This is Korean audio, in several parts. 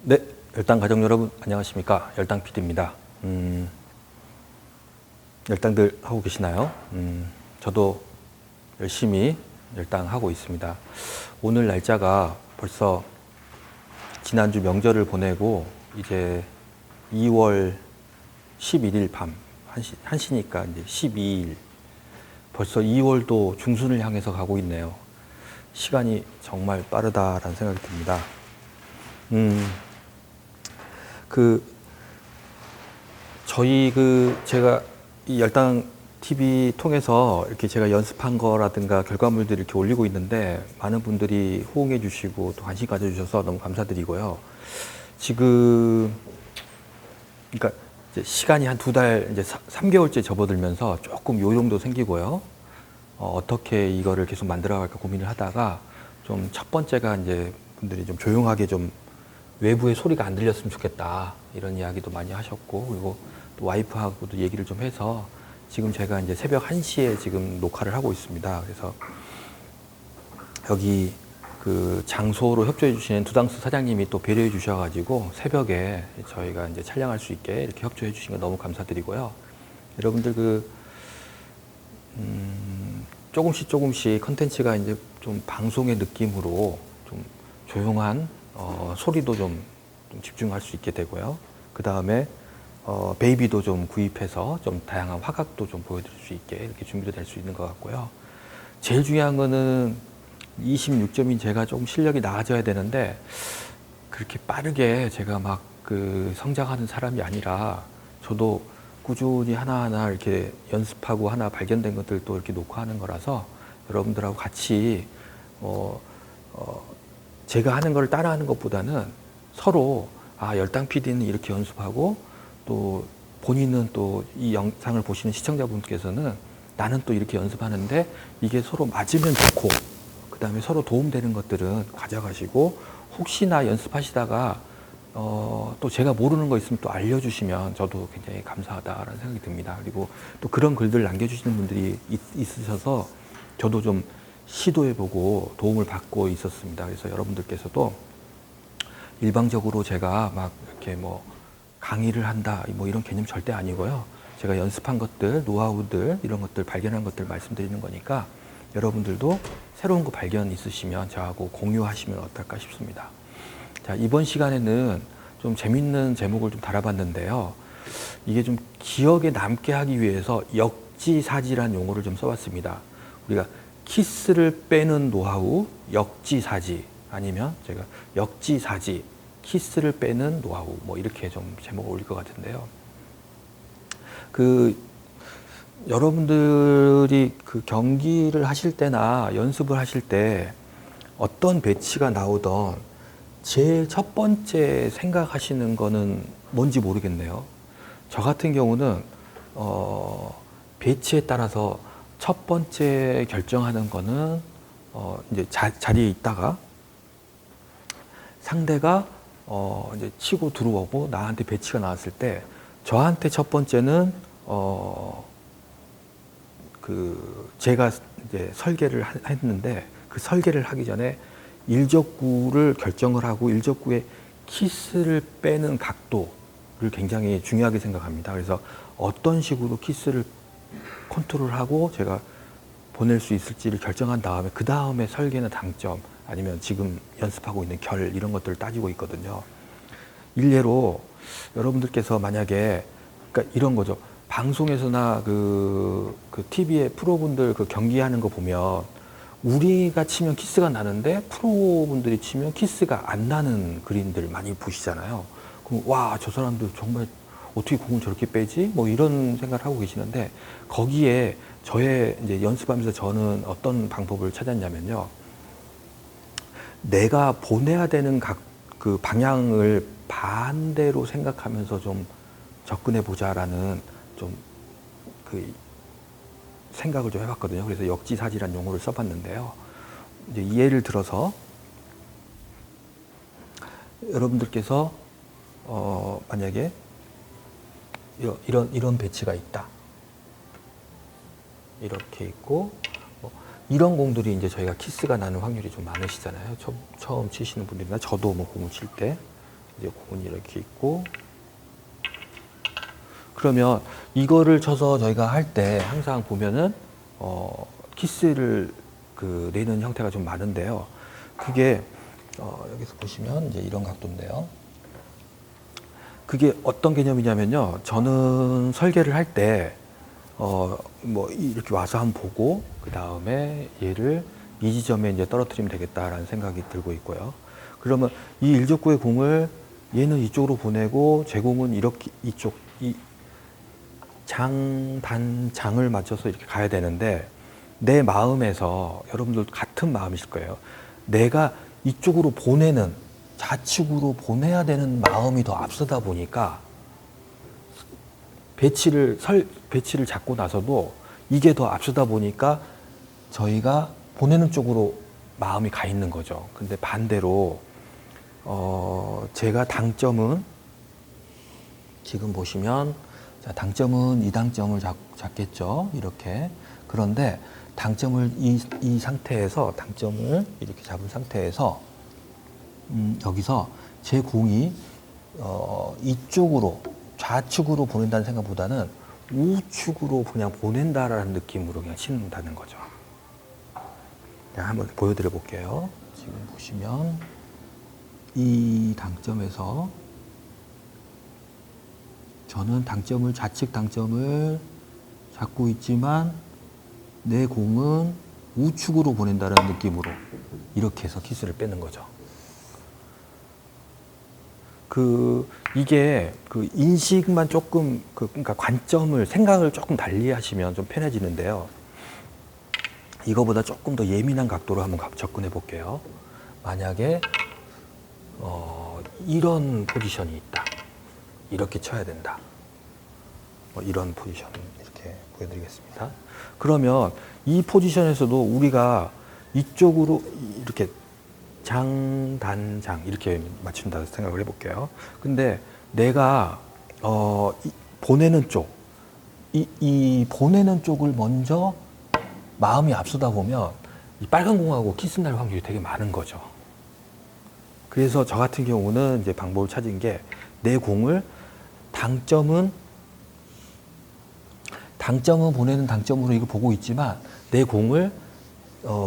네, 열당 가족 여러분 안녕하십니까? 열당 PD입니다. 열당들 하고 계시나요? 저도 열심히 열당하고 있습니다. 오늘 날짜가 벌써 지난주 명절을 보내고 이제 2월 11일 밤 1시니까 이제 12일 벌써 2월도 중순을 향해서 가고 있네요. 시간이 정말 빠르다라는 생각이 듭니다. 저희 제가 이 열당 TV 통해서 이렇게 제가 연습한 거라든가 결과물들을 이렇게 올리고 있는데 많은 분들이 호응해 주시고 또 관심 가져주셔서 너무 감사드리고요. 지금, 그러니까 이제 시간이 한 2달, 이제 3개월째 접어들면서 조금 요령도 생기고요. 어떻게 이거를 계속 만들어 갈까 고민을 하다가 좀 첫 번째가 이제 분들이 좀 조용하게 좀 외부의 소리가 안 들렸으면 좋겠다 이런 이야기도 많이 하셨고, 그리고 또 와이프하고도 얘기를 좀 해서 지금 제가 이제 새벽 1시에 지금 녹화를 하고 있습니다. 그래서 여기 그 장소로 협조해 주시는 두당스 사장님이 또 배려해 주셔가지고 새벽에 저희가 이제 촬영할 수 있게 이렇게 협조해 주신 거 너무 감사드리고요. 여러분들 조금씩 컨텐츠가 이제 좀 방송의 느낌으로 좀 조용한 소리도 좀 집중할 수 있게 되고요. 그 다음에 베이비도 좀 구입해서 좀 다양한 화각도 좀 보여드릴 수 있게 이렇게 준비도 될 수 있는 것 같고요. 제일 중요한 거는 26점인 제가 조금 실력이 나아져야 되는데 그렇게 빠르게 제가 막 성장하는 사람이 아니라 저도 꾸준히 하나하나 이렇게 연습하고 하나 발견된 것들도 이렇게 녹화하는 거라서 여러분들하고 같이 제가 하는 걸 따라하는 것보다는 서로 열당 PD는 이렇게 연습하고 또 본인은 또 이 영상을 보시는 시청자분께서는 나는 또 이렇게 연습하는데 이게 서로 맞으면 좋고 그 다음에 서로 도움되는 것들은 가져가시고 혹시나 연습하시다가 또 제가 모르는 거 있으면 또 알려주시면 저도 굉장히 감사하다라는 생각이 듭니다. 그리고 또 그런 글들 남겨주시는 분들이 있으셔서 저도 좀 시도해보고 도움을 받고 있었습니다. 그래서 여러분들께서도 일방적으로 제가 막 이렇게 뭐 강의를 한다 뭐 이런 개념 절대 아니고요. 제가 연습한 것들, 노하우들 이런 것들 발견한 것들 말씀드리는 거니까 여러분들도 새로운 거 발견 있으시면 저하고 공유하시면 어떨까 싶습니다. 자, 이번 시간에는 좀 재밌는 제목을 좀 달아봤는데요. 이게 좀 기억에 남게 하기 위해서 역지사지란 용어를 좀 써봤습니다. 우리가 키스를 빼는 노하우, 역지사지 아니면 제가 역지사지, 키스를 빼는 노하우 뭐 이렇게 좀 제목을 올릴 것 같은데요. 여러분들이 경기를 하실 때나 연습을 하실 때 어떤 배치가 나오던 제일 첫 번째 생각하시는 거는 뭔지 모르겠네요. 저 같은 경우는 배치에 따라서 첫 번째 결정하는 거는 이제 자리에 있다가 상대가 이제 치고 들어오고 나한테 배치가 나왔을 때 저한테 첫 번째는 제가 이제 설계를 했는데 그 설계를 하기 전에 일적구를 결정을 하고 일적구의 키스를 빼는 각도를 굉장히 중요하게 생각합니다. 그래서 어떤 식으로 키스를 컨트롤하고 제가 보낼 수 있을지를 결정한 다음에 그 다음에 설계나 당점 아니면 지금 연습하고 있는 결 이런 것들을 따지고 있거든요. 일례로 여러분들께서 만약에 그러니까 이런 거죠. 방송에서나 TV에 프로분들 경기하는 거 보면 우리가 치면 키스가 나는데 프로분들이 치면 키스가 안 나는 그림들 많이 보시잖아요. 그럼 와, 저 사람들 정말 어떻게 공을 저렇게 빼지? 뭐 이런 생각을 하고 계시는데 거기에 저의 이제 연습하면서 저는 어떤 방법을 찾았냐면요. 내가 보내야 되는 그 방향을 반대로 생각하면서 좀 접근해 보자라는 좀 생각을 좀 해봤거든요. 그래서 역지사지란 용어를 써봤는데요. 이제 예를 들어서 여러분들께서 만약에 이런 배치가 있다. 이렇게 있고 이런 공들이 이제 저희가 키스가 나는 확률이 좀 많으시잖아요. 처음 치시는 분들이나 저도 뭐 공을 칠 때 이제 공은 이렇게 있고, 그러면 이거를 쳐서 저희가 할 때 항상 보면은 키스를 내는 형태가 좀 많은데요. 그게 여기서 보시면 이제 이런 각도인데요. 그게 어떤 개념이냐면요. 저는 설계를 할 때 뭐 이렇게 와서 한번 보고 그 다음에 얘를 이 지점에 이제 떨어뜨리면 되겠다라는 생각이 들고 있고요. 그러면 이 일족구의 공을 얘는 이쪽으로 보내고 제 공은 이렇게 이쪽 이 장, 단, 장을 맞춰서 이렇게 가야 되는데 내 마음에서 여러분들 같은 마음이실 거예요. 내가 이쪽으로 보내는 좌측으로 보내야 되는 마음이 더 앞서다 보니까 배치를 잡고 나서도 이게 더 앞서다 보니까 저희가 보내는 쪽으로 마음이 가 있는 거죠. 근데 반대로 제가 당점은 지금 보시면 자, 당점은 이 당점을 잡겠죠. 이렇게. 그런데 당점을 이 상태에서 당점을 이렇게 잡은 상태에서 여기서 제 공이 이쪽으로 좌측으로 보낸다는 생각보다는 우측으로 그냥 보낸다라는 느낌으로 그냥 치는다는 거죠. 자, 한번 보여드려 볼게요. 지금 보시면 이 당점에서 저는 당점을 좌측 당점을 잡고 있지만 내 공은 우측으로 보낸다는 느낌으로 이렇게 해서 키스를 빼는 거죠. 이게 인식만 조금 그러니까 관점을 생각을 조금 달리 하시면 좀 편해지는데요. 이거보다 조금 더 예민한 각도로 한번 접근해 볼게요. 만약에 이런 포지션이 있다. 이렇게 쳐야 된다. 이런 포지션 이렇게 보여드리겠습니다. 그러면 이 포지션에서도 우리가 이쪽으로 이렇게 장, 단, 장 이렇게 맞춘다 생각을 해볼게요. 근데 내가 보내는 쪽, 이 보내는 쪽을 먼저 마음이 앞서다 보면 이 빨간 공하고 키스 날 확률이 되게 많은 거죠. 그래서 저 같은 경우는 이제 방법을 찾은 게 내 공을 당점은 보내는 당점으로 이걸 보고 있지만 내 공을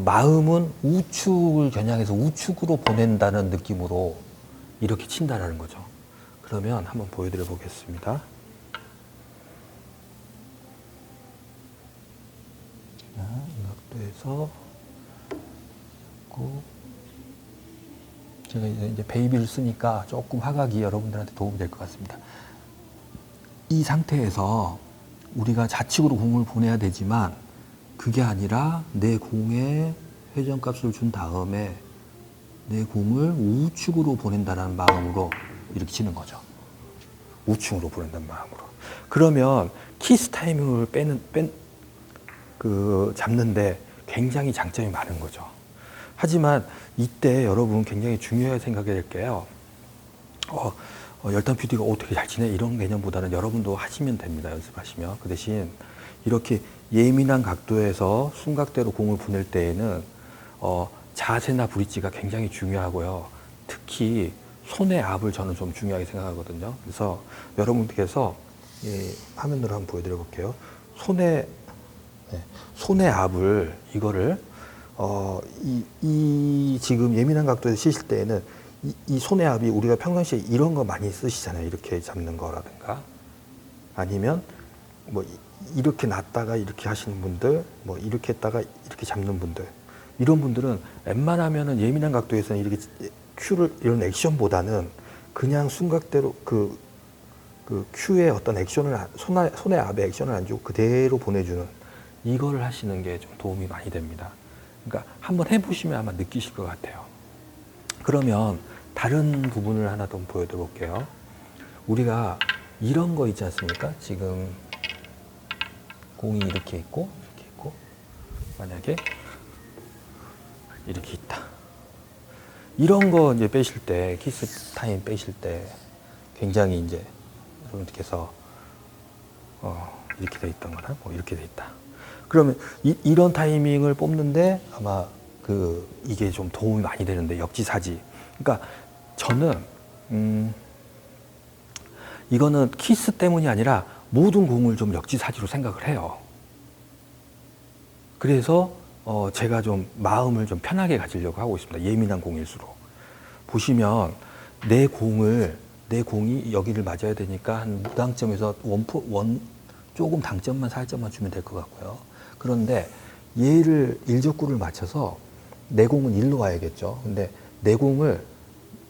마음은 우측을 겨냥해서 우측으로 보낸다는 느낌으로 이렇게 친다라는 거죠. 그러면 한번 보여드려 보겠습니다. 이 각도에서 제가 이제 베이비를 쓰니까 조금 화각이 여러분들한테 도움이 될 것 같습니다. 이 상태에서 우리가 좌측으로 공을 보내야 되지만 그게 아니라 내 공에 회전값을 준 다음에 내 공을 우측으로 보낸다는 마음으로 이렇게 치는 거죠. 우측으로 보낸다는 마음으로. 그러면 키스 타이밍을 잡는데 굉장히 장점이 많은 거죠. 하지만 이때 여러분 굉장히 중요하게 생각해야 될 게요. 열단 PD가 어떻게 잘 치네? 이런 개념보다는 여러분도 하시면 됩니다. 연습하시면. 그 대신 이렇게 예민한 각도에서 순각대로 공을 보낼 때에는 자세나 브릿지가 굉장히 중요하고요. 특히 손의 압을 저는 좀 중요하게 생각하거든요. 그래서 여러분께서 화면으로 한번 보여드려 볼게요. 손의 압을 이거를 이 지금 예민한 각도에서 치실 때에는 이 손의 압이 우리가 평상시에 이런 거 많이 쓰시잖아요. 이렇게 잡는 거라든가 아니면 뭐 이렇게 놨다가 이렇게 하시는 분들, 뭐 이렇게 했다가 이렇게 잡는 분들, 이런 분들은 웬만하면은 예민한 각도에서는 이렇게 큐를 이런 액션보다는 그냥 순각대로 그 큐의 어떤 액션을 손의 압의 액션을 안 주고 그대로 보내주는 이거를 하시는 게 좀 도움이 많이 됩니다. 그러니까 한번 해보시면 아마 느끼실 것 같아요. 그러면 다른 부분을 하나 더 보여드려 볼게요. 우리가 이런 거 있지 않습니까? 지금 공이 이렇게 있고 만약에 이렇게 있다. 이런 거 이제 빼실 때 키스 타임 빼실 때 굉장히 이제 여러분들께서 이렇게 돼 있던 거나 뭐 이렇게 돼 있다. 그러면 이런 타이밍을 뽑는데 아마 이게 좀 도움이 많이 되는데 역지사지. 그러니까 저는 이거는 키스 때문이 아니라 모든 공을 좀 역지사지로 생각을 해요. 그래서 제가 좀 마음을 좀 편하게 가지려고 하고 있습니다. 예민한 공일수록. 보시면 내 공이 여기를 맞아야 되니까 한 무당점에서 조금 당점만 살짝만 주면 될 것 같고요. 그런데 얘를 일적구를 맞춰서 내 공은 일로 와야겠죠. 근데 내 공을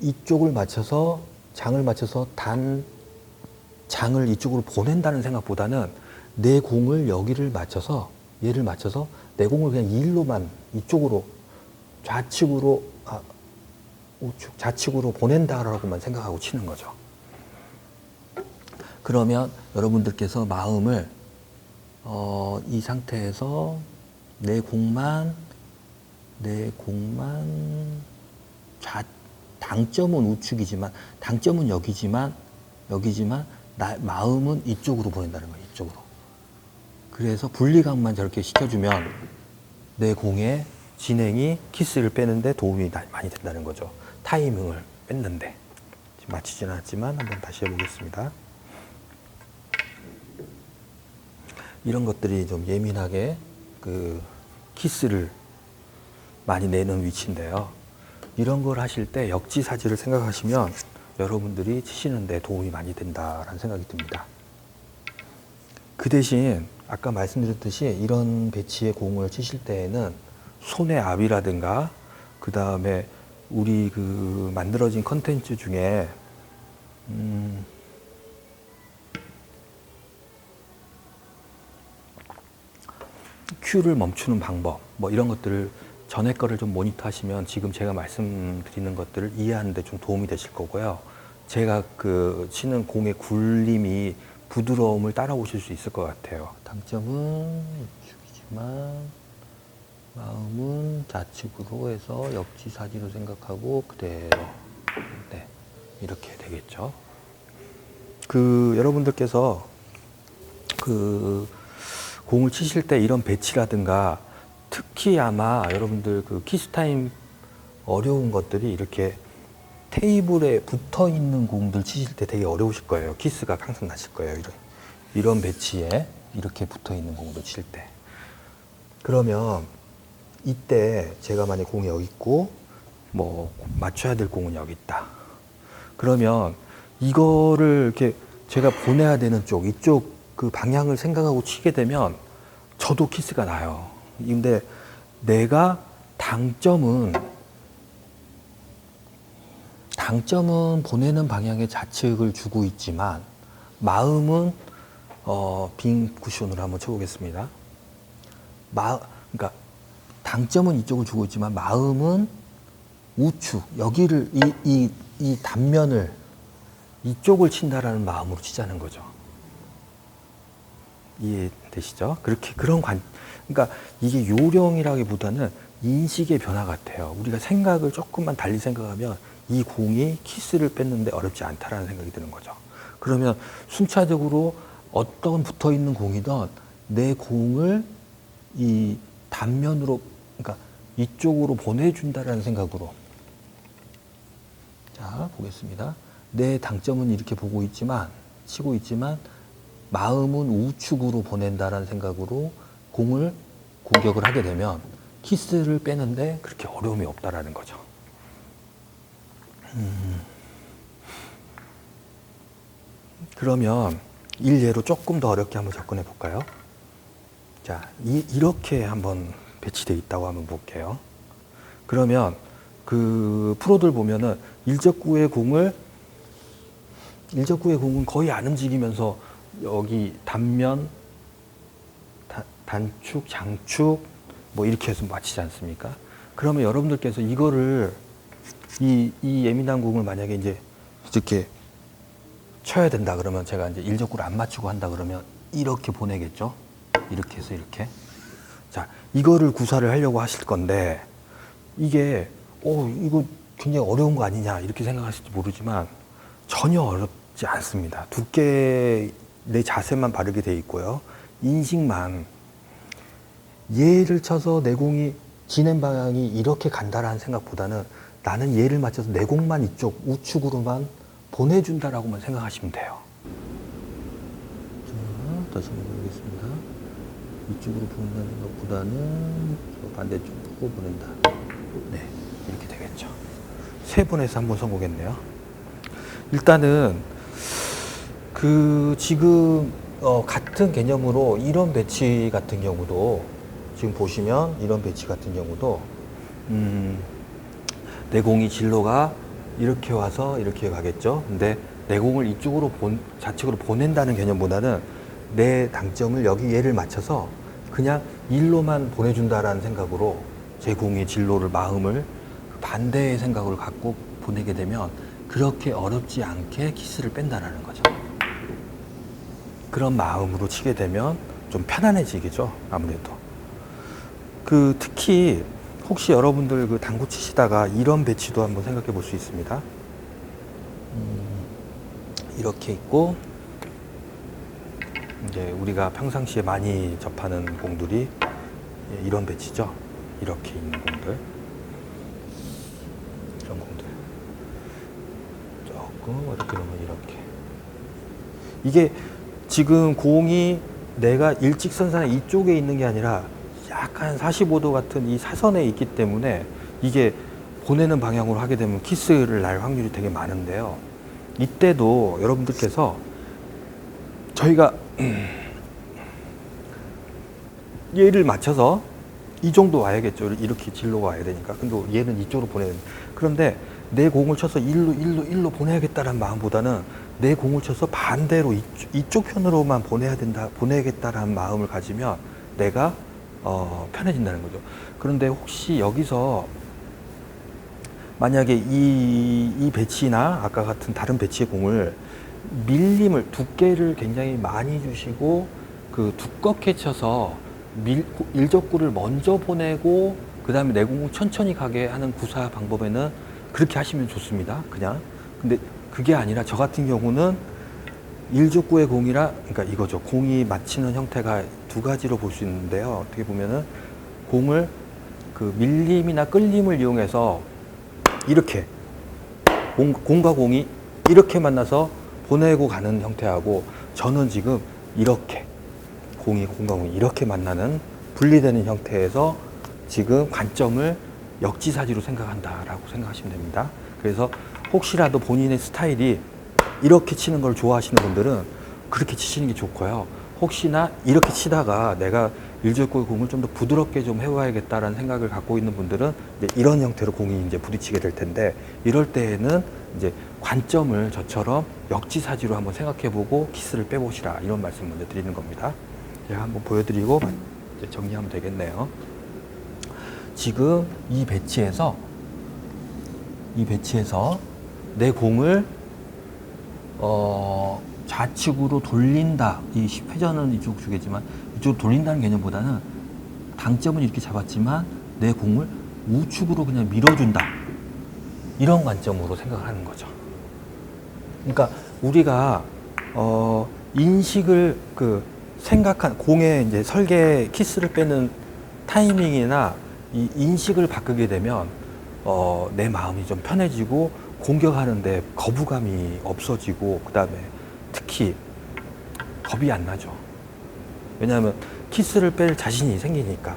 이쪽을 맞춰서 장을 맞춰서 장을 이쪽으로 보낸다는 생각보다는 내 공을 여기를 맞춰서 얘를 맞춰서 내 공을 그냥 일로만 이쪽으로 좌측으로 보낸다라고만 생각하고 치는 거죠. 그러면 여러분들께서 마음을 이 상태에서 내 공만 당점은 우측이지만 당점은 여기지만 마음은 이쪽으로 보낸다는 거예요. 이쪽으로. 그래서 분리감만 저렇게 시켜주면 내 공의 진행이 키스를 빼는데 도움이 많이 된다는 거죠. 타이밍을 뺐는데. 지금 맞히진 않았지만 한번 다시 해보겠습니다. 이런 것들이 좀 예민하게 그 키스를 많이 내는 위치인데요. 이런 걸 하실 때 역지사지를 생각하시면 여러분들이 치시는데 도움이 많이 된다라는 생각이 듭니다. 그 대신 아까 말씀드렸듯이 이런 배치의 공을 치실 때에는 손의 압이라든가 그 다음에 우리 그 만들어진 컨텐츠 중에 큐를 멈추는 방법 뭐 이런 것들을 전에 거를 좀 모니터 하시면 지금 제가 말씀드리는 것들을 이해하는 데 좀 도움이 되실 거고요. 제가 그 치는 공의 굴림이 부드러움을 따라오실 수 있을 것 같아요. 당점은 우측이지만 마음은 좌측으로 해서 역지사지로 생각하고 그대로 네, 이렇게 되겠죠. 그 여러분들께서 그 공을 치실 때 이런 배치라든가 특히 아마 여러분들 그 키스타임 어려운 것들이 이렇게 테이블에 붙어 있는 공들 치실 때 되게 어려우실 거예요. 키스가 항상 나실 거예요. 이런 배치에 이렇게 붙어 있는 공들 칠 때. 그러면 이때 제가 만약 공이 여기 있고 뭐 맞춰야 될 공은 여기 있다. 그러면 이거를 이렇게 제가 보내야 되는 쪽, 이쪽 그 방향을 생각하고 치게 되면 저도 키스가 나요. 근데 내가 당점은 보내는 방향의 좌측을 주고 있지만 마음은 빈 쿠션으로 한번 쳐보겠습니다. 그러니까 당점은 이쪽을 주고 있지만 마음은 우측 여기를 이 단면을 이쪽을 친다라는 마음으로 치자는 거죠. 이해되시죠? 그러니까 이게 요령이라기보다는 인식의 변화 같아요. 우리가 생각을 조금만 달리 생각하면 이 공이 키스를 뺐는데 어렵지 않다라는 생각이 드는 거죠. 그러면 순차적으로 어떤 붙어 있는 공이든 내 공을 이 단면으로, 그러니까 이쪽으로 보내준다라는 생각으로. 자, 보겠습니다. 내 당점은 이렇게 치고 있지만 마음은 우측으로 보낸다라는 생각으로 공을 공격을 하게 되면 키스를 빼는데 그렇게 어려움이 없다라는 거죠. 그러면 일례로 조금 더 어렵게 한번 접근해 볼까요? 자, 이렇게 한번 배치되어 있다고 한번 볼게요. 그러면 그 프로들 보면은 일적구의 공은 거의 안 움직이면서 여기 단면, 단축, 장축 뭐 이렇게 해서 맞히지 않습니까? 그러면 여러분들께서 이거를 이 예민한 공을 만약에 이제 이렇게 쳐야 된다 그러면 제가 이제 일적구를 안 맞추고 한다 그러면 이렇게 보내겠죠? 이렇게 해서 이렇게. 자, 이거를 구사를 하려고 하실 건데 이게 이거 굉장히 어려운 거 아니냐 이렇게 생각하실지 모르지만 전혀 어렵지 않습니다. 두께 내 자세만 바르게 돼 있고요. 인식만 얘를 쳐서 내 공이 진행 방향이 이렇게 간다라는 생각보다는 나는 얘를 맞춰서 내 공만 이쪽 우측으로만 보내준다라고만 생각하시면 돼요. 자, 다시 한번 해보겠습니다. 이쪽으로 보낸다는 것보다는 반대쪽으로 보낸다. 네, 이렇게 되겠죠. 세 번에서 한 번 성공했네요. 일단은 지금 같은 개념으로 이런 배치 같은 경우도 지금 보시면 이런 배치 같은 경우도 내 공이 진로가 이렇게 와서 이렇게 가겠죠. 근데 내 공을 이쪽으로 좌측으로 보낸다는 개념보다는 내 당점을 여기 얘를 맞춰서 그냥 일로만 보내준다라는 생각으로 제 공의 진로를 마음을 반대의 생각으로 갖고 보내게 되면 그렇게 어렵지 않게 키스를 뺀다라는 거죠. 그런 마음으로 치게 되면 좀 편안해지겠죠, 아무래도. 특히 혹시 여러분들 당구 치시다가 이런 배치도 한번 생각해 볼 수 있습니다. 이렇게 있고, 이제 우리가 평상시에 많이 접하는 공들이 이런 배치죠. 이렇게 있는 공들. 이런 공들. 조금 이렇게 놓으면 이렇게. 이게 지금 공이 내가 일직선상에 이쪽에 있는 게 아니라 약간 45도 같은 이 사선에 있기 때문에 이게 보내는 방향으로 하게 되면 키스를 날 확률이 되게 많은데요. 이때도 여러분들께서 저희가 얘를 맞춰서 이 정도 와야겠죠. 이렇게 진로가 와야 되니까. 근데 얘는 이쪽으로 보내야 됩니다. 그런데 내 공을 쳐서 일로 보내야겠다는 마음보다는 내 공을 쳐서 반대로 이쪽 편으로만 보내야겠다라는 마음을 가지면 내가 편해진다는 거죠. 그런데 혹시 여기서 만약에 이 배치나 아까 같은 다른 배치의 공을 두께를 굉장히 많이 주시고 두껍게 쳐서 일적구를 먼저 보내고 그 다음에 내 공을 천천히 가게 하는 구사 방법에는 그렇게 하시면 좋습니다. 그냥. 근데 그게 아니라 저 같은 경우는 일족구의 공이라, 그러니까 이거죠. 공이 맞히는 형태가 두 가지로 볼 수 있는데요. 어떻게 보면은 공을 밀림이나 끌림을 이용해서 이렇게 공과 공이 이렇게 만나서 보내고 가는 형태하고, 저는 지금 이렇게 공과 공이 이렇게 만나는 분리되는 형태에서 지금 관점을 역지사지로 생각한다라고 생각하시면 됩니다. 그래서 혹시라도 본인의 스타일이 이렇게 치는 걸 좋아하시는 분들은 그렇게 치시는 게 좋고요. 혹시나 이렇게 치다가 내가 일적구의 공을 좀 더 부드럽게 좀 해봐야겠다라는 생각을 갖고 있는 분들은 이제 이런 형태로 공이 이제 부딪히게 될 텐데, 이럴 때에는 이제 관점을 저처럼 역지사지로 한번 생각해보고 키스를 빼보시라, 이런 말씀 먼저 드리는 겁니다. 제가 한번 보여드리고 이제 정리하면 되겠네요. 지금 이 배치에서 내 공을 좌측으로 돌린다. 이 회전은 이쪽 주겠지만 이쪽으로 돌린다는 개념보다는 당점은 이렇게 잡았지만 내 공을 우측으로 그냥 밀어준다. 이런 관점으로 생각을 하는 거죠. 그러니까 우리가 인식을 생각한 공의 이제 설계 키스를 빼는 타이밍이나 이 인식을 바꾸게 되면 내 마음이 좀 편해지고 공격하는데 거부감이 없어지고, 그 다음에 특히 겁이 안 나죠. 왜냐하면 키스를 뺄 자신이 생기니까.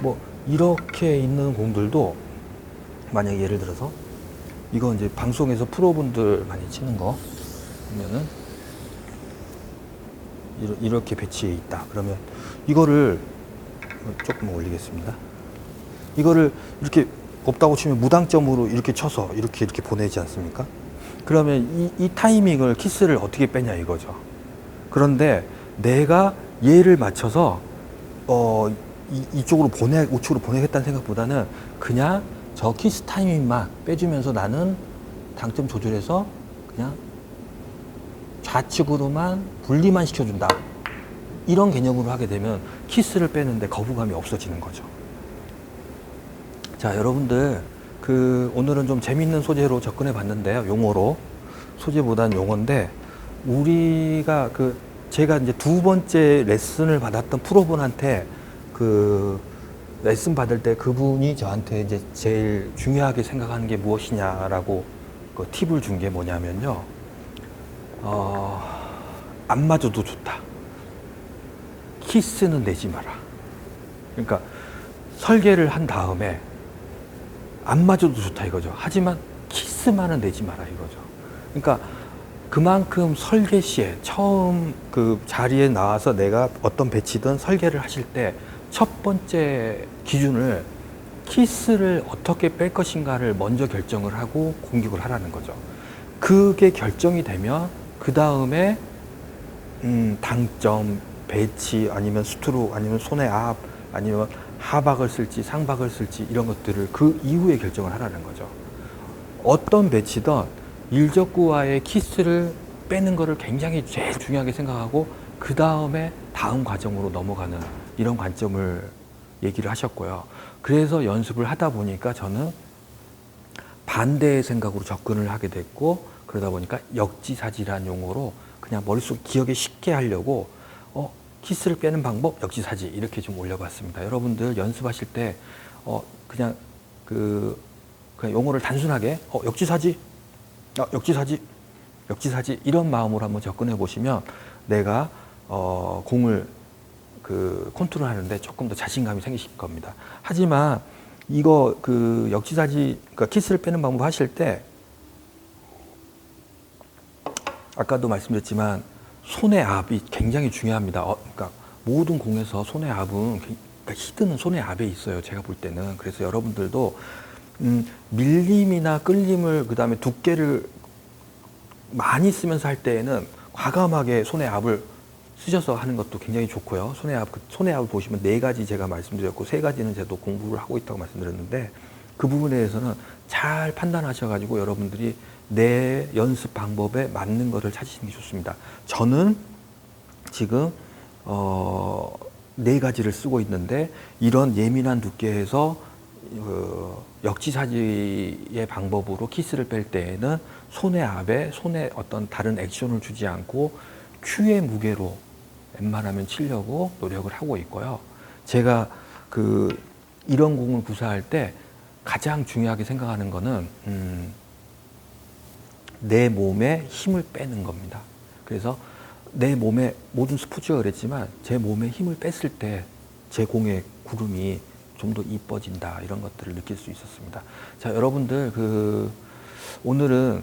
뭐 이렇게 있는 공들도 만약에 예를 들어서 이거 이제 방송에서 프로분들 많이 치는 거 보면은 이렇게 배치해 있다. 그러면 이거를 조금 올리겠습니다. 이거를 이렇게 없다고 치면 무당점으로 이렇게 쳐서 이렇게 보내지 않습니까? 그러면 이 타이밍을 키스를 어떻게 빼냐 이거죠. 그런데 내가 얘를 맞춰서 우측으로 보내겠다는 생각보다는 그냥 저 키스 타이밍만 빼주면서 나는 당점 조절해서 그냥 좌측으로만 분리만 시켜준다. 이런 개념으로 하게 되면 키스를 빼는데 거부감이 없어지는 거죠. 자, 여러분들 오늘은 좀 재밌는 소재로 접근해 봤는데요. 용어로. 소재보다는 용어인데, 우리가 제가 이제 두 번째 레슨을 받았던 프로분한테 레슨 받을 때 그분이 저한테 이제 제일 중요하게 생각하는 게 무엇이냐라고 그 팁을 준 게 뭐냐면요. 안 맞아도 좋다. 키스는 내지 마라. 그러니까 설계를 한 다음에 안 맞아도 좋다 이거죠. 하지만 키스만은 내지 마라 이거죠. 그러니까 그만큼 설계 시에 처음 그 자리에 나와서 내가 어떤 배치든 설계를 하실 때 첫 번째 기준을 키스를 어떻게 뺄 것인가를 먼저 결정을 하고 공격을 하라는 거죠. 그게 결정이 되면 그 다음에 당점, 배치, 아니면 스트로크, 아니면 손의 앞, 아니면 하박을 쓸지 상박을 쓸지 이런 것들을 그 이후에 결정을 하라는 거죠. 어떤 배치든 일적구와의 키스를 빼는 거를 굉장히 제일 중요하게 생각하고 그 다음에 다음 과정으로 넘어가는 이런 관점을 얘기를 하셨고요. 그래서 연습을 하다 보니까 저는 반대의 생각으로 접근을 하게 됐고 그러다 보니까 역지사지란 용어로 그냥 머릿속 기억에 쉽게 하려고 키스를 빼는 방법 역지사지 이렇게 좀 올려봤습니다. 여러분들 연습하실 때 그냥 그냥 용어를 단순하게 역지사지 역지사지 이런 마음으로 한번 접근해 보시면 내가 공을 컨트롤 하는데 조금 더 자신감이 생기실 겁니다. 하지만 이거 역지사지, 그러니까 키스를 빼는 방법 하실 때 아까도 말씀드렸지만 손의 앞이 굉장히 중요합니다. 그러니까 모든 공에서 손의 앞은 그러니까 히드는 손의 앞에 있어요. 제가 볼 때는. 그래서 여러분들도 밀림이나 끌림을 그다음에 두께를 많이 쓰면서 할 때에는 과감하게 손의 앞을 쓰셔서 하는 것도 굉장히 좋고요. 손의 앞을 보시면 4가지 제가 말씀드렸고 3가지는 제가 공부를 하고 있다고 말씀드렸는데 그 부분에 대해서는 잘 판단하셔가지고 여러분들이 내 연습 방법에 맞는 것을 찾으시는 게 좋습니다. 저는 지금 4가지를 쓰고 있는데 이런 예민한 두께에서 역지사지의 방법으로 키스를 뺄 때에는 손의 앞에 손에 어떤 다른 액션을 주지 않고 큐의 무게로 웬만하면 치려고 노력을 하고 있고요. 제가 이런 공을 구사할 때 가장 중요하게 생각하는 거는 내 몸에 힘을 빼는 겁니다. 그래서 내 몸에 모든 스포츠가 그랬지만 제 몸에 힘을 뺐을 때 제 공의 구름이 좀 더 이뻐진다 이런 것들을 느낄 수 있었습니다. 자, 여러분들 오늘은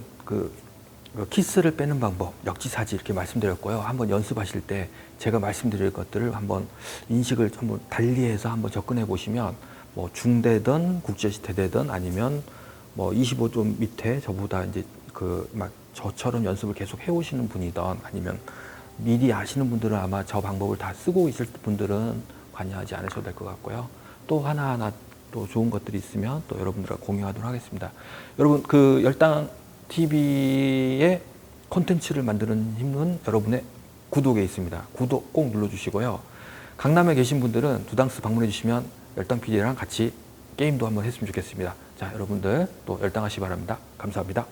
키스를 빼는 방법 역지사지 이렇게 말씀드렸고요. 한번 연습하실 때 제가 말씀드릴 것들을 한번 인식을 한번 달리해서 한번 접근해 보시면 뭐 중대든 국제시대든 아니면 뭐 25점 밑에 저보다 이제 막 저처럼 연습을 계속 해오시는 분이든 아니면 미리 아시는 분들은 아마 저 방법을 다 쓰고 있을 분들은 관여하지 않으셔도 될 것 같고요. 또 하나하나 또 좋은 것들이 있으면 또 여러분들과 공유하도록 하겠습니다. 여러분 열당 TV의 콘텐츠를 만드는 힘은 여러분의 구독에 있습니다. 구독 꼭 눌러주시고요. 강남에 계신 분들은 두당스 방문해 주시면 열당 PD랑 같이 게임도 한번 했으면 좋겠습니다. 자, 여러분들 또 열당하시기 바랍니다. 감사합니다.